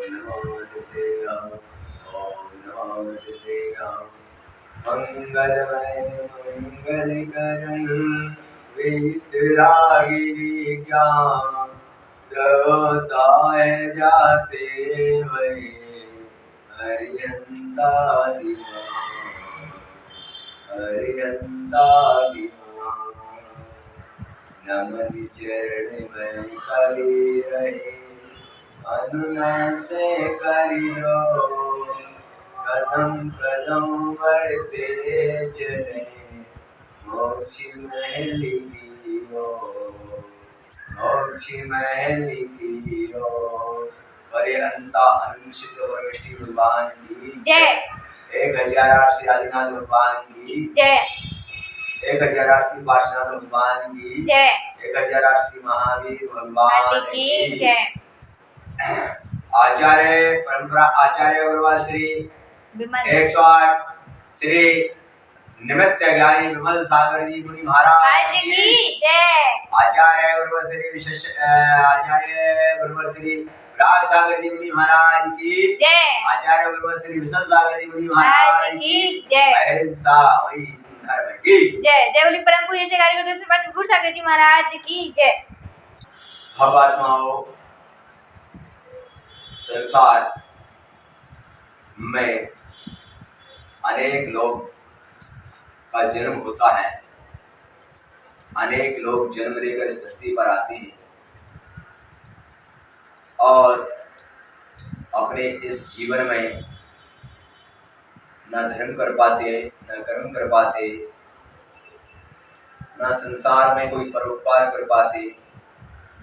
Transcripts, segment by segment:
सिद्धेय ओम नमो सिद्धेय। मंगलमय मंगलकरं वीतरागी विज्ञान द्रवता है जाते वही हरियंतादिमा हरियंतादिमा। नमन चरण में करी रहे अनुनय से करी दो कदम कदम बढ़ते चले मोक्ष महल की ओर मोक्ष महल की ओर। अरे अनंता अनंत सिद्ध परमेष्टि भगवान की जय। 1008 श्री आदिनाथ भगवान की जय। 1008 श्री पार्श्वनाथ भगवान की जय। 1008 श्री महावीर भगवान की जय। आचार्य परंपरा आचार्य गुरुवार श्री विमल 108 श्री निमित्त ज्ञानी विमल सागर जी मुनि महाराज की जय। आचार्य गुरुवार श्री विशेष आचार्य गुरुवार श्री राग सागर जी मुनि महाराज की जय। आचार्य गुरुवार श्री विशल सागर जी मुनि महाराज की जय। अहिंसा वही धर्म की जय। जय बोली परम पूज्य श्री गारी गुरुदेव श्रीमद गुरु सागर जी महाराज की जय। भवात्माओं, संसार में अनेक लोग का जन्म होता है, अनेक लोग जन्म लेकर इस धरती पर आते हैं और अपने इस जीवन में न धर्म कर पाते, न कर्म कर पाते, न संसार में कोई परोपकार कर पाते,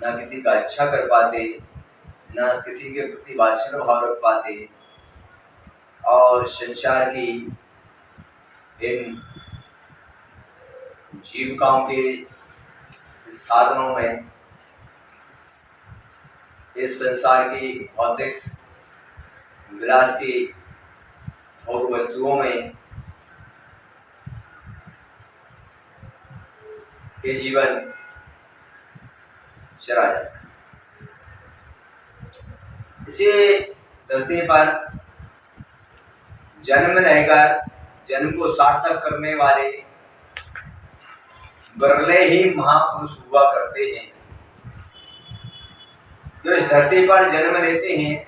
न किसी का अच्छा कर पाते, न किसी के प्रति वात्सल्य भाव रख पाते और संसार की इन जीविकाओं के साधनों में, इस संसार की भौतिक विलास की भोग वस्तुओं में ये जीवन चला जाता है। इसी धरती पर जन्म लेकर जन्म को सार्थक करने वाले बिरले ही महापुरुष हुआ करते हैं, जो इस धरती पर जन्म लेते हैं।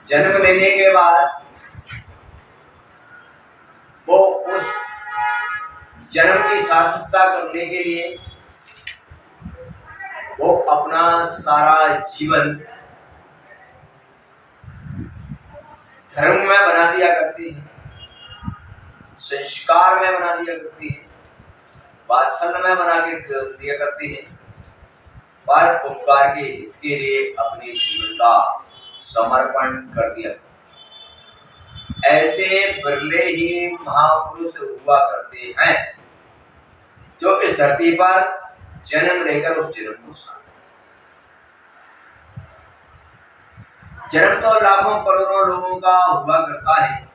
जन्म लेने के बाद वो उस जन्म की सार्थकता करने के लिए वो अपना सारा जीवन धर्म में बना दिया करते हैं, संस्कार में बना दिया करते हैं, वात्सल्य में बना के दिया करते हैं, पर उपकार के हित के लिए अपने जीवन का समर्पण कर दिया। ऐसे बिरले ही महापुरुष हुआ करते हैं जो इस धरती पर जन्म लेकर उस जन्म को जन्म तो लाखों करोड़ों लोगों का हुआ करता है,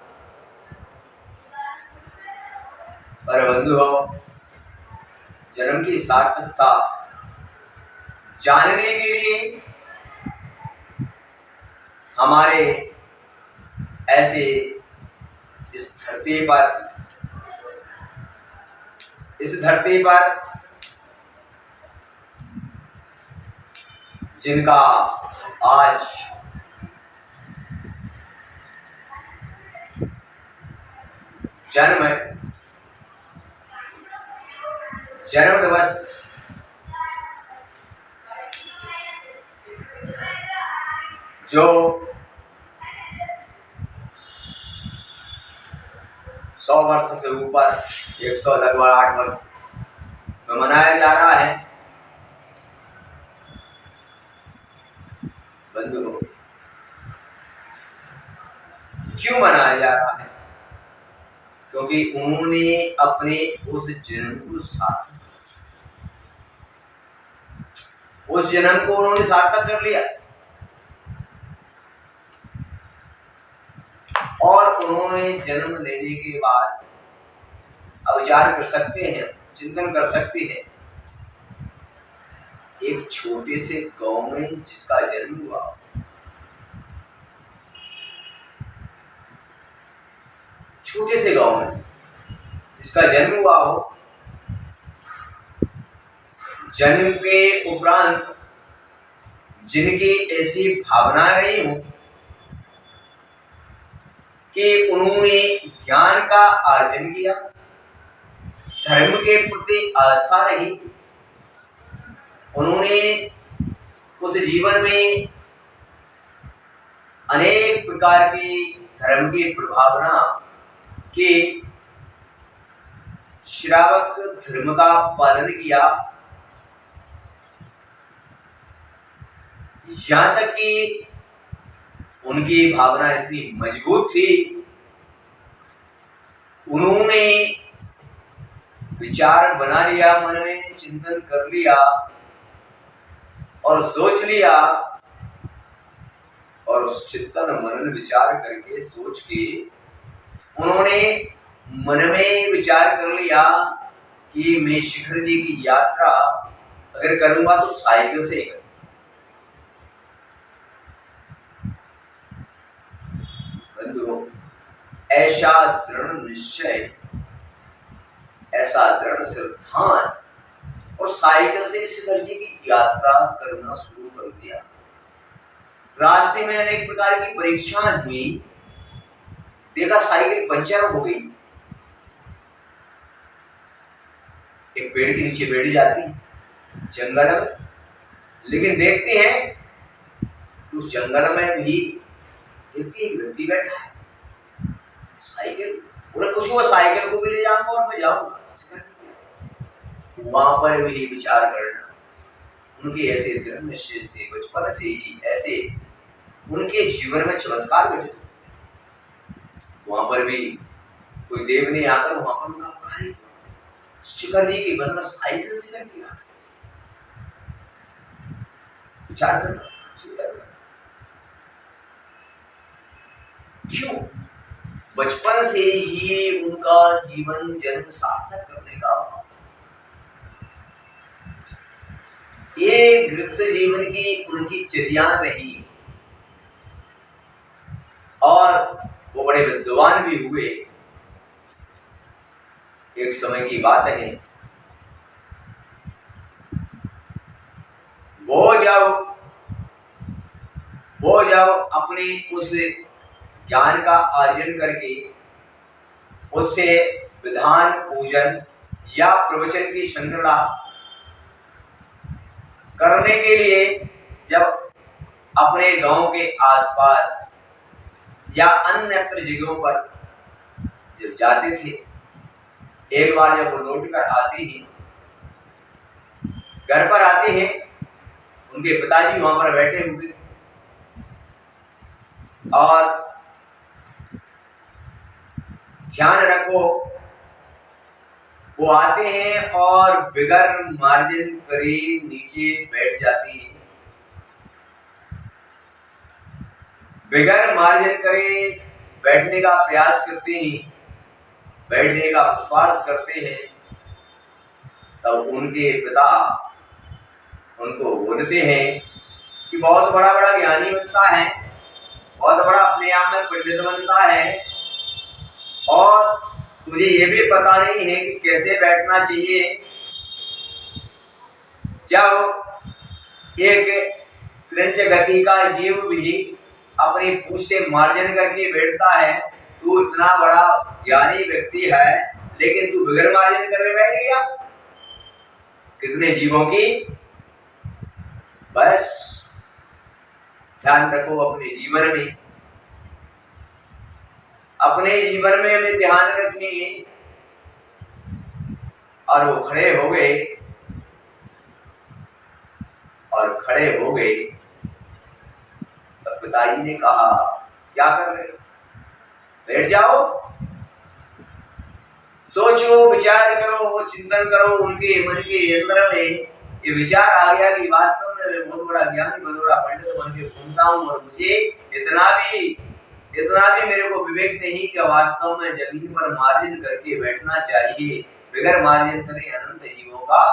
पर बंधुओं, जन्म की सार्थकता जानने के लिए हमारे ऐसे इस धरती पर जिनका आज जन्म दिवस जो 100 वर्ष से ऊपर 108 वर्ष में मनाया जा रहा है। बंधुओं, क्यों मनाया जा रहा है? क्योंकि उन्होंने अपने उस जन्म को सार्थक कर लिया और उन्होंने जन्म लेने के बाद अब विचार कर सकते हैं, चिंतन कर सकते हैं एक छोटे से गांव में जिसका जन्म हुआ, छोटे से गांव में जिसका जन्म हुआ हो, जन्म के उपरांत जिनकी ऐसी भावनाएं रही हो कि उन्होंने ज्ञान का अर्जन किया, धर्म के प्रति आस्था रही, उन्होंने उस जीवन में अनेक प्रकार की धर्म की प्रभावना के श्रावक धर्म का पालन किया, यहां तक कि उनकी भावना इतनी मजबूत थी, उन्होंने विचार बना लिया, मन में चिंतन कर लिया और सोच लिया, और उस चिंतन मनन विचार करके सोच के उन्होंने मन में विचार कर लिया कि मैं शिखर जी की यात्रा अगर करूंगा तो साइकिल से ही करूंगा। बंधुओं, ऐसा दृढ़ निश्चय, ऐसा दृढ़ सिद्धांत और साइकिल से शिखर जी की यात्रा करना शुरू कर दिया। रास्ते में अनेक प्रकार की परीक्षाएं हुई, देखा साइकिल पंचर हो गई, एक पेड़ के नीचे बैठ जाती है जंगल में, लेकिन देखते हैं उस जंगल में भी देखती है व्यक्ति बैठा है, साइकिल, उन्हें कुछ हुआ साइकिल को भी ले जाऊंगा और मैं जाऊंगा। वहां पर भी विचार करना, उनके ऐसे दृढ़ निश्चय से बचपन से ही ऐसे उनके जीवन में चमत्कार घटे। वहां पर भी कोई देव ने आकर वहां पर उनका कार्य शिखर जी की बदला साइकिल से कर दिया। विचार करना, चिंता करना, क्यों? बचपन से ही उनका जीवन जन्म सार्थक करने का भाव, ये गृहस्थ जीवन की उनकी चर्या रही, और वो बड़े विद्वान भी हुए। एक समय की बात है, वो जब अपने उस ज्ञान का अर्जन करके उससे विधान पूजन या प्रवचन की श्रृंखला करने के लिए जब अपने गांव के आसपास या अन्यत्र जगहों पर जब जाते थे, एक बार जब वो लौट कर आते हैं, घर पर आते हैं, उनके पिताजी वहां पर बैठे हुए और ध्यान रखो, वो आते हैं और बिगर मार्जिन करे नीचे बैठ जाती हैं, बिगर मार्जिन करे बैठने का प्रयास करते हैं, बैठने का स्वार्थ करते हैं। तब उनके पिता उनको बोलते हैं कि बहुत बड़ा बड़ा ज्ञानी बनता है, बहुत बड़ा अपने आप में पंडित बनता है, और तुझे ये भी पता नहीं है कि कैसे बैठना चाहिए। जब एक क्रंच गति का जीव भी अपनी पूंछ से मार्जन करके बैठता है, तू इतना बड़ा ज्ञानी व्यक्ति है, लेकिन तू बगैर मार्जन करके बैठ गया। कितने जीवों की, बस ध्यान रखो अपने जीवन में, अपने जीवन में हमें ध्यान रखें। और वो खड़े हो गए, और खड़े हो गए तो पिताजी ने कहा, क्या कर रहे हो, बैठ जाओ, सोचो, विचार करो, चिंतन करो। उनके मन के अंदर में ये विचार आ गया कि वास्तव में मैं बहुत बड़ा ज्ञानी, बहुत बड़ा पंडित बन के घूमता हूँ, और मुझे इतना भी मेरे को विवेक नहीं कि वास्तव में जमीन पर मार्जिन करके बैठना चाहिए। बगैर मार्जिन करे अनंत जीवों का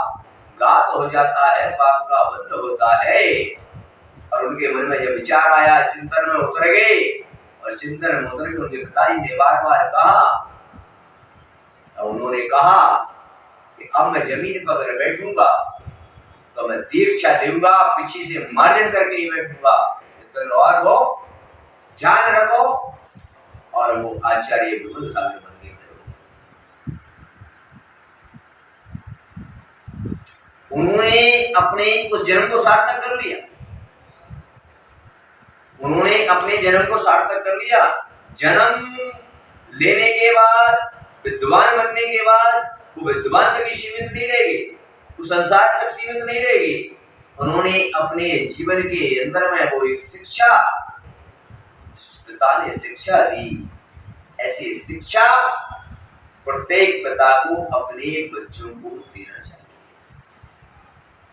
घात हो जाता है, पाप का बंध होता है। और उनके मन में जब विचार आया, चिंतन में उतर गए, और चिंतन में उतर के उनके पिताजी ने बार बार कहा, और उन्होंने कहा कि अब मैं जमीन पर अगर बैठूंगा तो मैं दीक्षा दूंगा, पीछे से मार्जन करके ही बैठूंगा। तो और वो ध्यान रखो, और वो आचार्य विमल सागर बन गए। उन्होंने अपने उस जन्म को सार्थक कर लिया, उन्होंने अपने जन्म को सार्थक कर लिया। जन्म लेने के बाद, विद्वान बनने के बाद वो विद्वान तक ही सीमित नहीं रहेगी, वो संसार तक सीमित नहीं रहेगी। उन्होंने अपने जीवन के अंदर में वो एक शिक्षा, पिता ने शिक्षा दी, ऐसी शिक्षा प्रत्येक पिता को अपने बच्चों को देना चाहिए।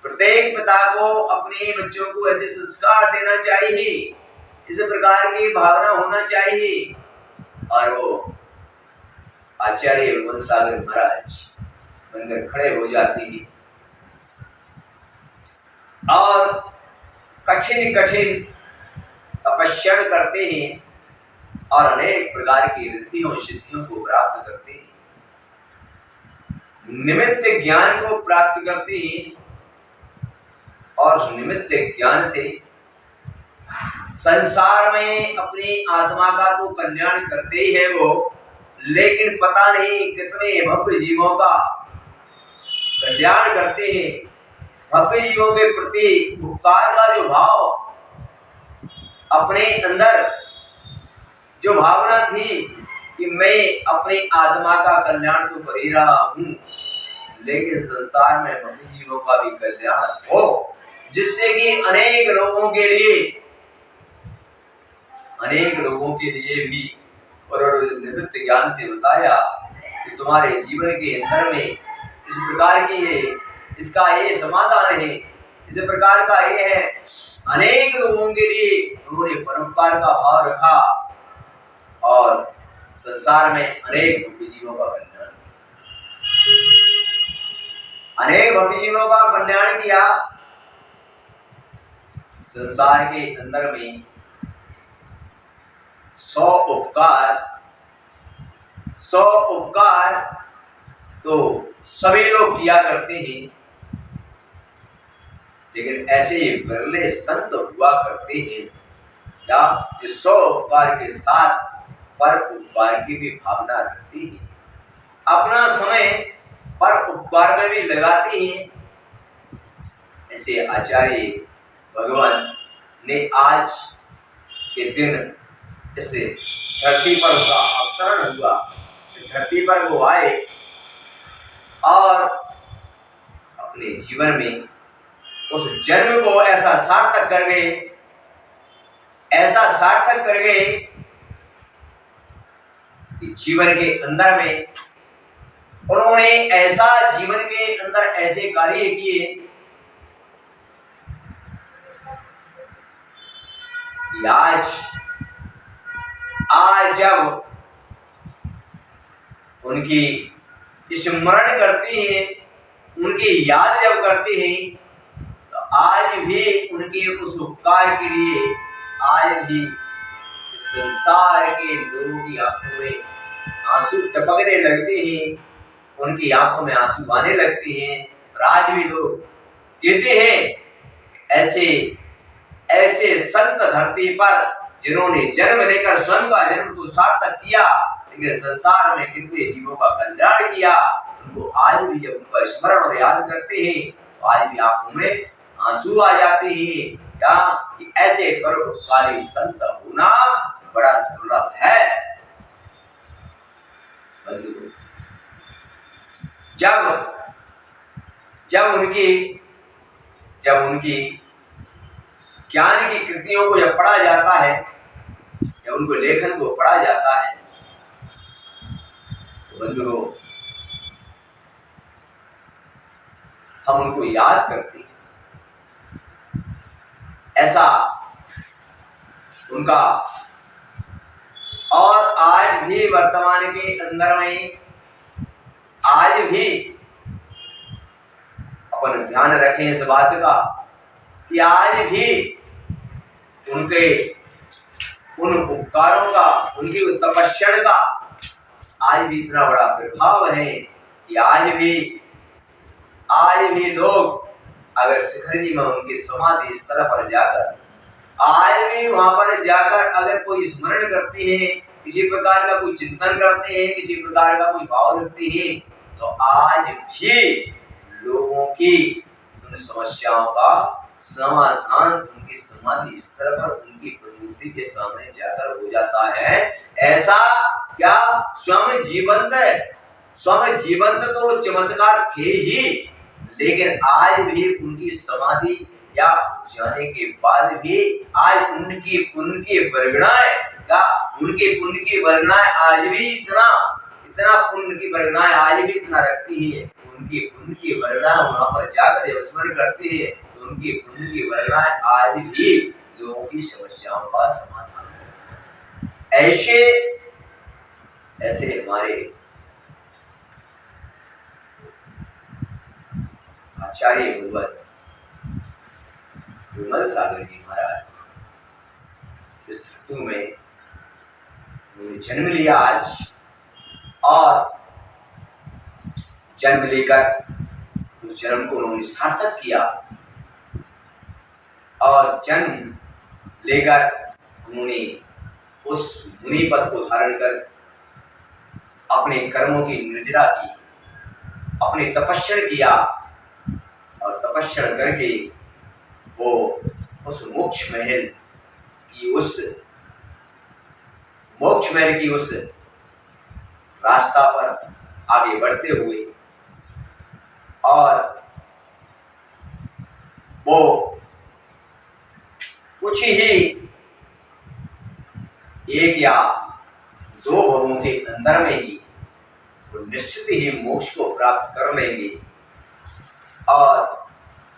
प्रत्येक पिता को अपने बच्चों को ऐसे संस्कार देना चाहिए, इस प्रकार की भावना होना चाहिए। और वो आचार्य विमल सागर महाराज बनकर खड़े हो जाते हैं और कठिन कठिन तपस्या करते हैं और अनेक प्रकार की रिद्धियों सिद्धियों को प्राप्त करते हैं, निमित्त ज्ञान को प्राप्त करते हैं। और निमित्त ज्ञान से संसार में अपनी आत्मा का तो कल्याण करते ही है वो, लेकिन पता नहीं कितने भव्य जीवों का कल्याण करते हैं। भव्य जीवों के प्रति उपकार का जो भाव, अपने अंदर जो भावना थी कि मैं अपनी आत्मा का कल्याण तो कर ही रहा हूं, लेकिन संसार में भव्य जीवों का भी कल्याण हो, जिससे कि अनेक लोगों के लिए भी। और उस निमित्त ज्ञान से बताया कि तुम्हारे जीवन के अंदर में इस प्रकार की इसका ये समाधान है, इस प्रकार का ये है। अनेक लोगों के लिए उन्होंने परोपकार का भाव रखा और संसार में अनेक भव्य जीवों का कल्याण, अनेक भव्य जीवों का कल्याण किया। संसार के अंदर में 100 उपकार तो सभी लोग किया करते हैं, लेकिन ऐसे विरले संत हुआ करते हैं क्या 100 उपकार के साथ पर उपकार की भी भावना रखती है, अपना समय पर उपकार में भी लगाते हैं। ऐसे आचार्य भगवान ने आज के दिन इस धरती पर उनका अवतरण हुआ, धरती पर वो आए और अपने जीवन में उस जन्म को ऐसा सार्थक कर गए, ऐसा सार्थक कर गए कि जीवन के अंदर में उन्होंने ऐसा, जीवन के अंदर ऐसे कार्य किए कि आज जब उनकी स्मरण करती हैं, उनकी याद जब करते हैं, तो आज भी उनके उस उपकार के लिए आज भी इस संसार के लोगों की आंखों में आंसू टपकने लगते हैं, उनकी आंखों में आंसू आने लगते हैं। आज भी लोग कहते हैं ऐसे संत धरती पर जिन्होंने जन्म लेकर स्वयं का जन्म तो सार्थक किया, लेकिन संसार में कितने जीवों का कल्याण किया, उनको आज भी जब उनका स्मरण और याद करते हैं तो आज भी आंखों में आंसू आ जाते हैं। क्या कि ऐसे परोपकारी संत होना बड़ा दुर्लभ है। जब उनकी ज्ञान की कृतियों को जब पढ़ा जाता है, जब उनको लेखन को पढ़ा जाता है, तो बंधुओं हम उनको याद करते हैं। ऐसा उनका, और आज भी वर्तमान के अंदर में आज भी अपन ध्यान रखें इस बात का कि आज भी उनके उन उपकारों का, उनकी तपस्या का आज भी इतना बड़ा प्रभाव है कि आज भी लोग अगर शिखर जी में उनकी समाधि स्थल पर जाकर, आज भी वहां पर जाकर अगर कोई स्मरण करते हैं, किसी प्रकार का कोई चिंतन करते हैं, किसी प्रकार का कोई भाव रखते हैं, तो आज भी लोगों की उन समस्याओं का समाधान उनकी समाधि स्थल पर उनकी प्रवृत्ति के सामने जाकर हो जाता है। ऐसा क्या स्वामी जीवंत है? स्वामी जीवंत तो वो चमत्कार थे ही, लेकिन आज भी उनकी समाधि या जाने के बाद भी आज उनकी पुण्य की वर्गणाएं या उनके पुण्य की वर्गणाएं आज भी इतना पुण्य की वर्गणाएं आज भी इतना रखती है। उनकी पुण्य की वर्गणाएं वहां पर जाकर जब स्मरण करती है तो उनकी पुण्य की वर्गणाएं आज भी लोगों की समस्याओं का समाधान करती है। ऐसे हमारे आचार्य विमल सागर जी महाराज इस धरती में उन्होंने जन्म लिया आज, और जन्म लेकर उस जन्म को उन्होंने सार्थक किया, और जन्म लेकर उन्होंने उस मुनि पद को धारण कर अपने कर्मों की निर्जरा की, अपने तपस्या किया, और तपस्या करके वो उस मोक्ष महल की उस रास्ता पर आगे बढ़ते हुए, और वो कुछ ही एक या दो भवों के अंदर में ही वो निश्चित ही मोक्ष को प्राप्त कर लेंगे। और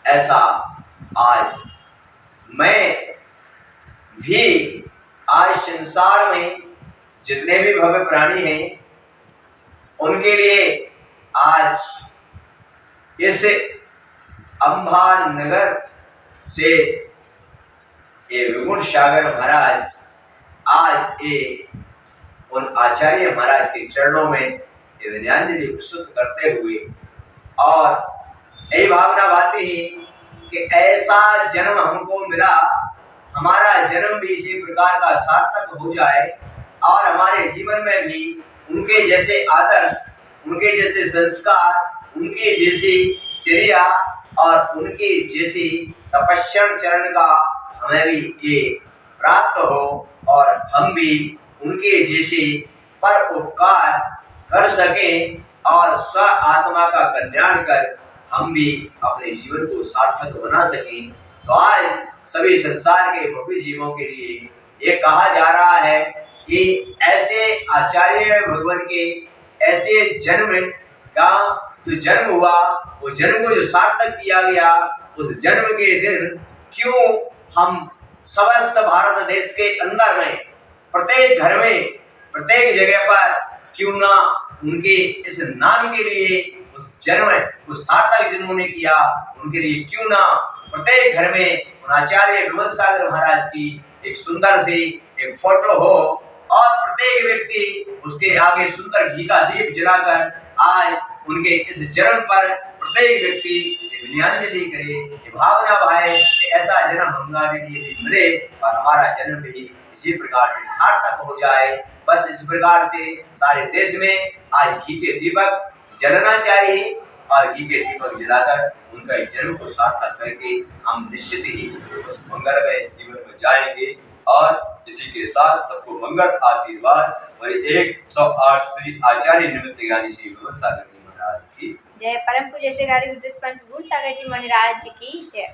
ऐसा आज मैं भी आज संसार में जितने भी भव्य प्राणी हैं उनके लिए आज इस अंबा नगर से ये विगुण सागर महाराज आज उन आचार्य महाराज के चरणों में विनयांजलि प्रस्तुत करते हुए, और यही भावना बाती ही कि ऐसा जन्म हमको मिला, हमारा जन्म भी इसी प्रकार का सार्थक हो जाए, और हमारे जीवन में भी उनके जैसे आदर्श, उनके जैसे संस्कार, उनकी जैसी चर्या और उनकी जैसी तपस्या चरण का हमें भी ये प्राप्त हो, और हम भी उनके जैसे पर उपकार कर सकें, और स्व आत्मा का कल्याण कर हम भी अपने जीवन को सार्थक बना सकें। तो आज सभी संसार के भव्य जीवों के लिए ये कहा जा रहा है कि ऐसे आचार्य भगवान के ऐसे जन्म का जो जन्म हुआ, वो जन्म को जो सार्थक किया गया, उस जन्म के दिन क्यों हम समस्त भारत देश के अंदर में प्रत्येक घर में प्रत्येक जगह पर क्यों ना उनके इस नाम के लिए उस जन्म को सार्थक जिन्होंने किया, उनके लिए क्यों ना प्रत्येक घर में उन आचार्य विमल सागर महाराज की एक सुंदर सी एक फोटो हो, और प्रत्येक व्यक्ति उसके आगे सुंदर घी का दीप जलाकर आज उनके इस जन्म पर प्रत्येक व्यक्ति विनयांजलि करे, ये भावना भाए कि ऐसा जन्म हमारे लिए भी मिले और हमारा जन्म भी इसी प्रकार से सार्थक हो जाए। बस इस प्रकार से सारे देश में आज घी के दीपक जलना चाहिए, और घी के दीपक जलाकर उनका जन्म को सार्थक करके हम निश्चित ही उस मंगलमय जीवन में जाएंगे। और इसी के साथ सबको मंगल आशीर्वाद। और 108 श्री आचार्य निमित्त ज्ञानी श्री विमल सागर जी महाराज की जय। परम पूज्य श्री गाड़ी विद्युत पंत गुरु सागर जी महाराज की जय।